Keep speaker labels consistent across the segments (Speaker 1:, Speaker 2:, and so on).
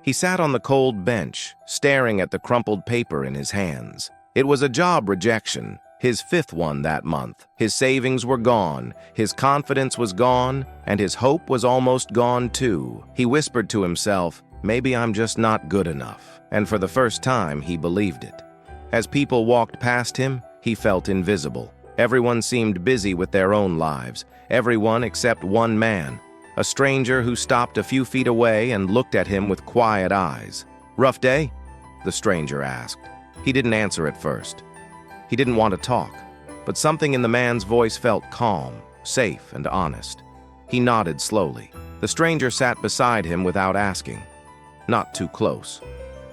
Speaker 1: He sat on the cold bench, staring at the crumpled paper in his hands. It was a job rejection, his 5th one that month. His savings were gone, his confidence was gone, and his hope was almost gone too. He whispered to himself, "Maybe I'm just not good enough." And for the first time, he believed it. As people walked past him, he felt invisible. Everyone seemed busy with their own lives, everyone except one man, a stranger who stopped a few feet away and looked at him with quiet eyes. "Rough day?" the stranger asked. He didn't answer at first. He didn't want to talk, but something in the man's voice felt calm, safe, and honest. He nodded slowly. The stranger sat beside him without asking. Not too close,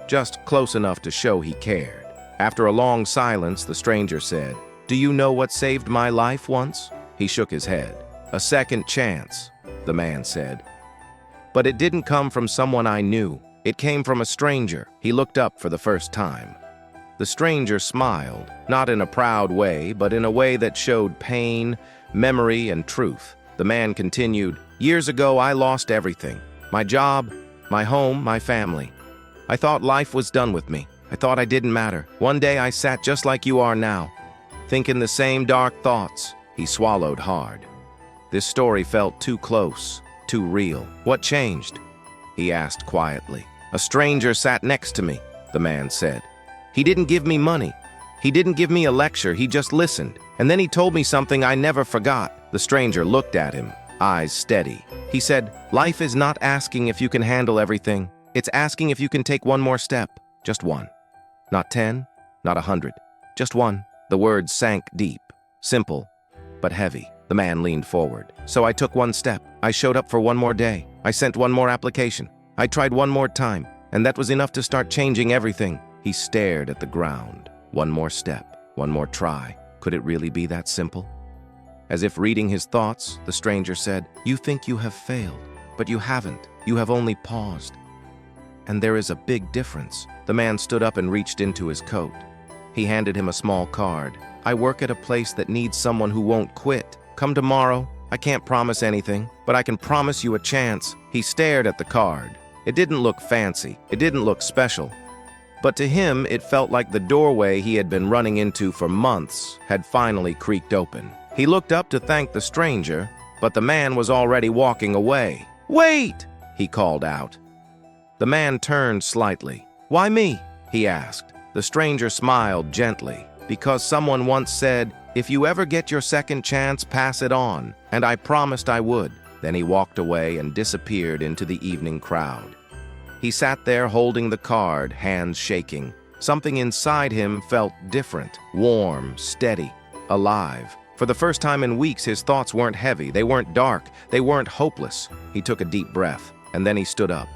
Speaker 1: just close enough to show he cared. After a long silence, the stranger said, "Do you know what saved my life once?" He shook his head. "A second chance," the man said. "But it didn't come from someone I knew. It came from a stranger." He looked up for the first time. The stranger smiled, not in a proud way, but in a way that showed pain, memory, and truth. The man continued, "Years ago, I lost everything. My job, my home, my family. I thought life was done with me. I thought I didn't matter. One day I sat just like you are now, thinking the same dark thoughts." He swallowed hard. This story felt too close, too real. "What changed?" he asked quietly. "A stranger sat next to me," the man said. "He didn't give me money. He didn't give me a lecture. He just listened. And then he told me something I never forgot." The stranger looked at him, eyes steady. He said, "Life is not asking if you can handle everything. It's asking if you can take one more step. Just one. Not 10, not 100. Just one." The words sank deep, simple, but heavy. The man leaned forward. "So I took one step. I showed up for one more day. I sent one more application. I tried one more time. And that was enough to start changing everything." He stared at the ground. One more step, one more try. Could it really be that simple? As if reading his thoughts, the stranger said, "You think you have failed, but you haven't. You have only paused. And there is a big difference." The man stood up and reached into his coat. He handed him a small card. "I work at a place that needs someone who won't quit. Come tomorrow. I can't promise anything, but I can promise you a chance." He stared at the card. It didn't look fancy. It didn't look special. But to him, it felt like the doorway he had been running into for months had finally creaked open. He looked up to thank the stranger, but the man was already walking away. "Wait!" he called out. The man turned slightly. "Why me?" he asked. The stranger smiled gently. "Because someone once said, if you ever get your second chance, pass it on. And I promised I would." Then he walked away and disappeared into the evening crowd. He sat there holding the card, hands shaking. Something inside him felt different, warm, steady, alive. For the first time in weeks, his thoughts weren't heavy, they weren't dark, they weren't hopeless. He took a deep breath, and then he stood up.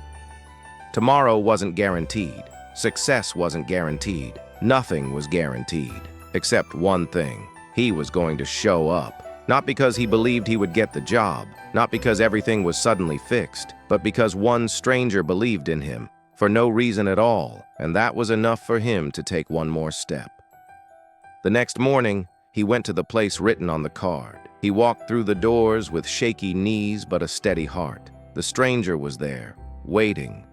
Speaker 1: Tomorrow wasn't guaranteed. Success wasn't guaranteed. Nothing was guaranteed, except one thing. He was going to show up. Not because he believed he would get the job, not because everything was suddenly fixed, but because one stranger believed in him, for no reason at all, and that was enough for him to take one more step. The next morning, he went to the place written on the card. He walked through the doors with shaky knees but a steady heart. The stranger was there, waiting.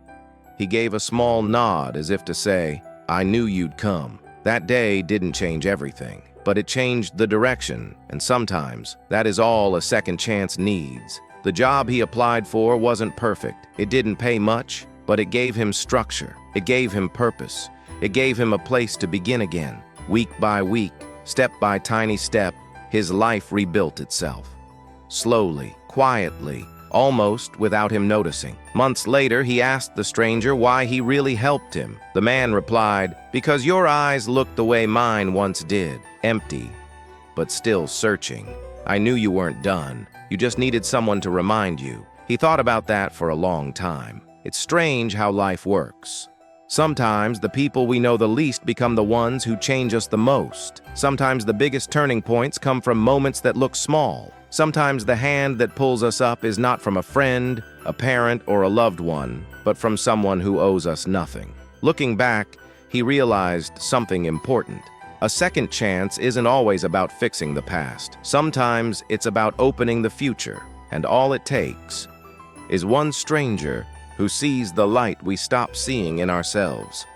Speaker 1: He gave a small nod as if to say, "I knew you'd come." That day didn't change everything, but it changed the direction, and sometimes that is all a second chance needs. The job he applied for wasn't perfect. It didn't pay much, but it gave him structure. It gave him purpose. It gave him a place to begin again. Week by week, step by tiny step, his life rebuilt itself. Slowly, quietly, almost without him noticing. Months later, he asked the stranger why he really helped him. The man replied, "Because your eyes looked the way mine once did, empty, but still searching. I knew you weren't done. You just needed someone to remind you." He thought about that for a long time. It's strange how life works. Sometimes the people we know the least become the ones who change us the most. Sometimes the biggest turning points come from moments that look small. Sometimes the hand that pulls us up is not from a friend, a parent, or a loved one, but from someone who owes us nothing. Looking back, he realized something important. A second chance isn't always about fixing the past. Sometimes it's about opening the future, and all it takes is one stranger who sees the light we stop seeing in ourselves.